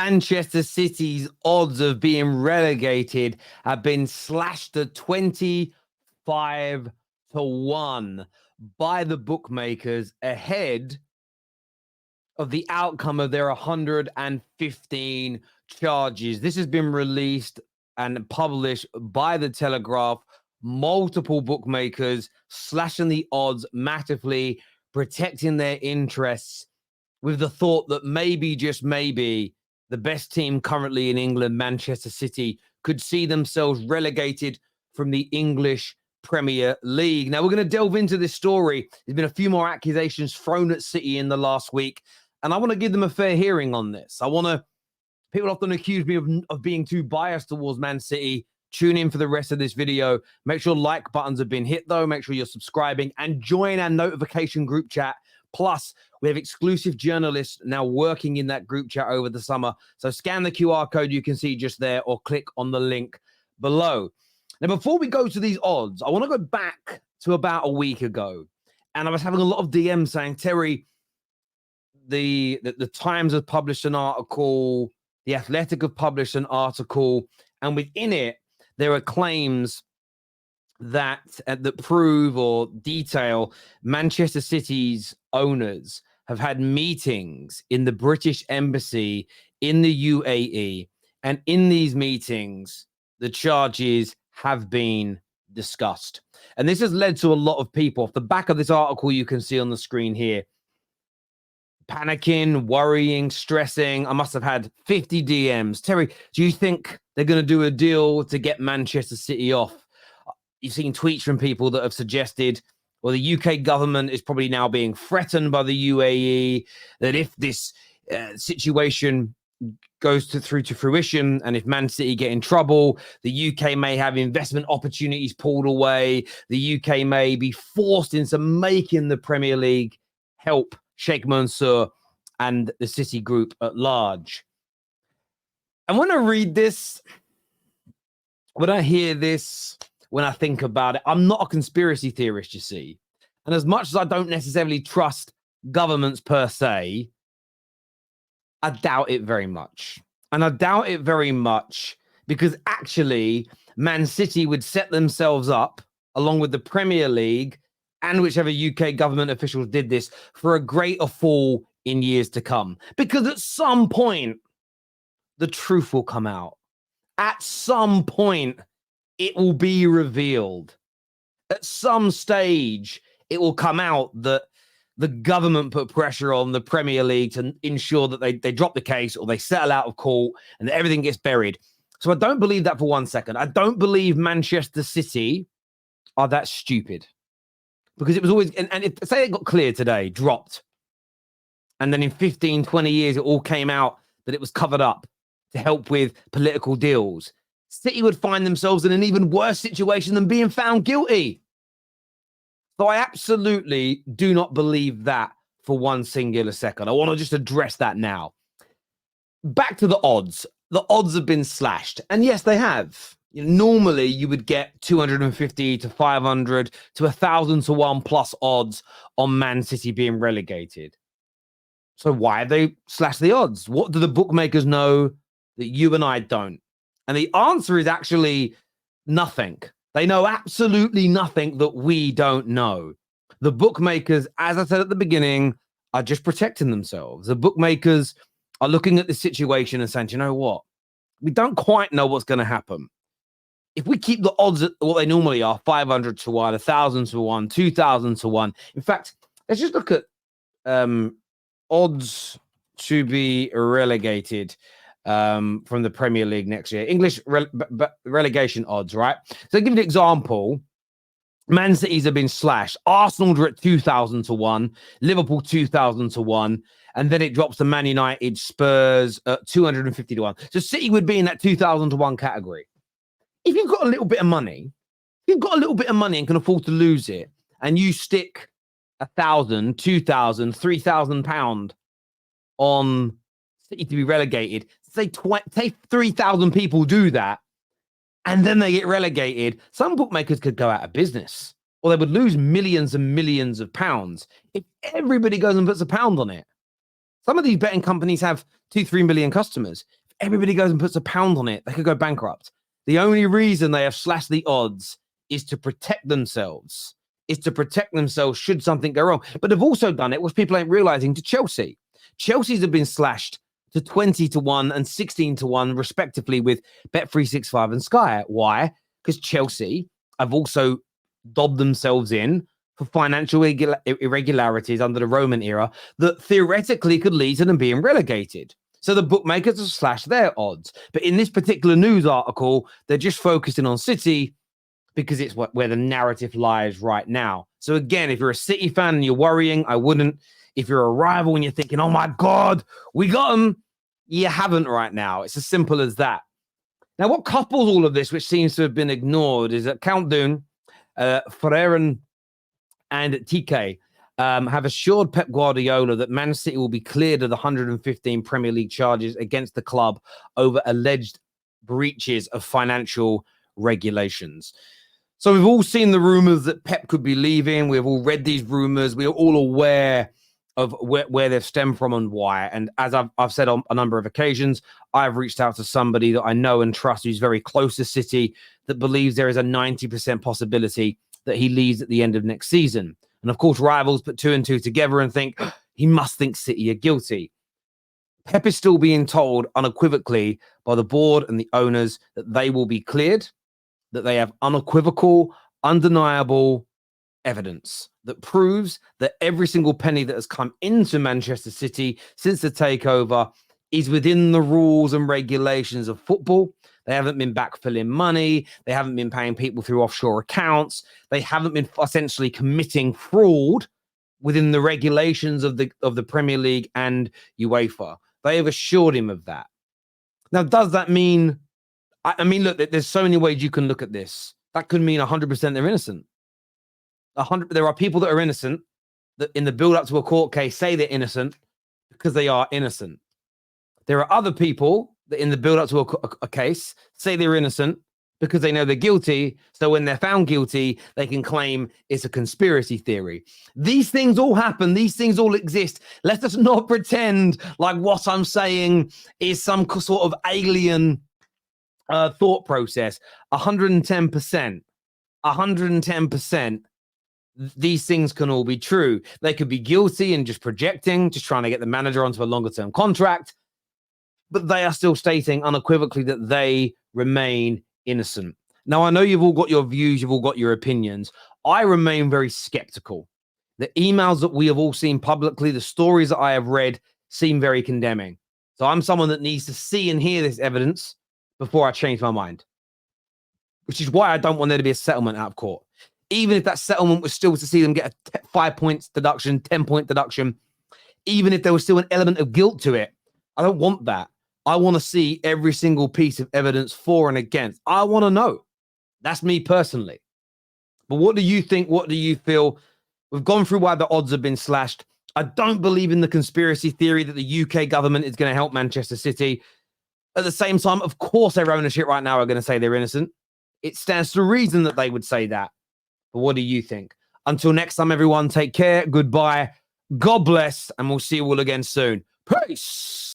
Manchester City's odds of being relegated have been slashed to 25 to 1 by the bookmakers ahead of the outcome of their 115 charges. This has been released and published by the Telegraph. Multiple bookmakers slashing the odds massively, protecting their interests with the thought that maybe, just maybe, the best team currently in England, Manchester City, could see themselves relegated from the English Premier League. Now, we're going to delve into this story. There's been a few more accusations thrown at City in the last week, and I want to give them a fair hearing on this. People often accuse me of being too biased towards Man City. Tune in for the rest of this video. Make sure like buttons have been hit, though. Make sure you're subscribing and join our notification group chat. Plus, we have exclusive journalists now working in that group chat over the summer. So scan the QR code you can see just there or click on the link below. Now, before we go to these odds, I want to go back to about a week ago. And I was having a lot of DMs saying, Terry, the Times have published an article, The Athletic have published an article, and within it, there are claims that prove or detail Manchester City's owners have had meetings in the British embassy in the UAE. And in these meetings, the charges have been discussed. And this has led to a lot of people, off the back of this article you can see on the screen here, panicking, worrying, stressing. I must have had 50 DMs. Terry, do you think they're going to do a deal to get Manchester City off? You've seen tweets from people that have suggested, well, the UK government is probably now being threatened by the UAE, that if this situation goes through to fruition and if Man City get in trouble, the UK may have investment opportunities pulled away. The UK may be forced into making the Premier League help Sheikh Mansour and the City group at large. And when I read this, when I hear this, when I think about it, I'm not a conspiracy theorist, you see. And as much as I don't necessarily trust governments per se, I doubt it very much. And I doubt it very much because actually Man City would set themselves up, along with the Premier League and whichever UK government officials did this, for a greater fall in years to come. Because at some point, the truth will come out. At some point, it will be revealed. At some stage, it will come out that the government put pressure on the Premier League to ensure that they drop the case or they settle out of court and that everything gets buried. So I don't believe that for 1 second. I don't believe Manchester City are that stupid. Because it was always, and if say it got cleared today, dropped, and then in 15, 20 years, it all came out that it was covered up to help with political deals, City would find themselves in an even worse situation than being found guilty. So I absolutely do not believe that for one singular second. I want to just address that now. Back to the odds. The odds have been slashed. And yes, they have. Normally, you would get 250 to 500 to 1,000 to 1 plus odds on Man City being relegated. So why have they slashed the odds? What do the bookmakers know that you and I don't? And the answer is actually nothing. They know absolutely nothing that we don't know. The bookmakers, as I said at the beginning, are just protecting themselves. The bookmakers are looking at the situation and saying, you know what? We don't quite know what's going to happen. If we keep the odds at what they normally are, 500 to 1, 1,000 to 1, 2,000 to 1. In fact, let's just look at odds to be relegated from the Premier League next year. English relegation odds, right? So I'll give you an example. Man City's have been slashed. Arsenal are at 2,000 to 1, Liverpool 2,000 to 1, and then it drops to Man United, Spurs at 250 to 1. So City would be in that 2,000 to 1 category. If you've got a little bit of money, and can afford to lose it, and you stick 1,000, 2,000, 3,000 pound on City to be relegated, say 3,000 people do that, and then they get relegated, some bookmakers could go out of business, or they would lose millions and millions of pounds if everybody goes and puts a pound on it. Some of these betting companies have 2-3 million customers. If everybody goes and puts a pound on it, they could go bankrupt. The only reason they have slashed the odds is to protect themselves. Should something go wrong. But they've also done it, which people ain't realizing, to Chelsea. Chelsea's have been slashed to 20-1 and 16-1, respectively, with Bet365 and Sky. Why? Because Chelsea have also dobbed themselves in for financial irregularities under the Roman era that theoretically could lead to them being relegated. So the bookmakers have slashed their odds. But in this particular news article, they're just focusing on City because it's where the narrative lies right now. So again, if you're a City fan and you're worrying, I wouldn't. If you're a rival and you're thinking, oh my God, we got them, you haven't right now. It's as simple as that. Now, what couples all of this, which seems to have been ignored, is that Count Dune, Ferrer and TK have assured Pep Guardiola that Man City will be cleared of the 115 Premier League charges against the club over alleged breaches of financial regulations. So we've all seen the rumours that Pep could be leaving. We've all read these rumours. We're all aware of where they've stemmed from and why. And as I've said on a number of occasions, I've reached out to somebody that I know and trust who's very close to City that believes there is a 90% possibility that he leaves at the end of next season. And of course, rivals put 2 and 2 together and think he must think City are guilty. Pep is still being told unequivocally by the board and the owners that they will be cleared, that they have unequivocal, undeniable evidence that proves that every single penny that has come into Manchester City since the takeover is within the rules and regulations of football. They haven't been backfilling money. They haven't been paying people through offshore accounts. They haven't been essentially committing fraud within the regulations of the Premier League and UEFA. They have assured him of that. Now, does that mean... I mean, look, there's so many ways you can look at this. That could mean 100% they're innocent. There are people that are innocent that in the build-up to a court case say they're innocent because they are innocent. There are other people that in the build-up to a case say they're innocent because they know they're guilty. So when they're found guilty, they can claim it's a conspiracy theory. These things all happen. These things all exist. Let us not pretend like what I'm saying is some sort of alien thought process. 110%. These things can all be true. They could be guilty and just projecting, just trying to get the manager onto a longer term contract. But they are still stating unequivocally that they remain innocent. Now, I know you've all got your views, you've all got your opinions. I remain very skeptical. The emails that we have all seen publicly, the stories that I have read seem very condemning. So I'm someone that needs to see and hear this evidence before I change my mind, which is why I don't want there to be a settlement out of court. Even if that settlement was still to see them get a 5 points deduction, 10-point deduction, even if there was still an element of guilt to it, I don't want that. I want to see every single piece of evidence for and against. I want to know. That's me personally. But what do you think? What do you feel? We've gone through why the odds have been slashed. I don't believe in the conspiracy theory that the UK government is going to help Manchester City. At the same time, of course, their ownership right now are going to say they're innocent. It stands to reason that they would say that. But what do you think? Until next time, everyone, take care. Goodbye. God bless. And we'll see you all again soon. Peace.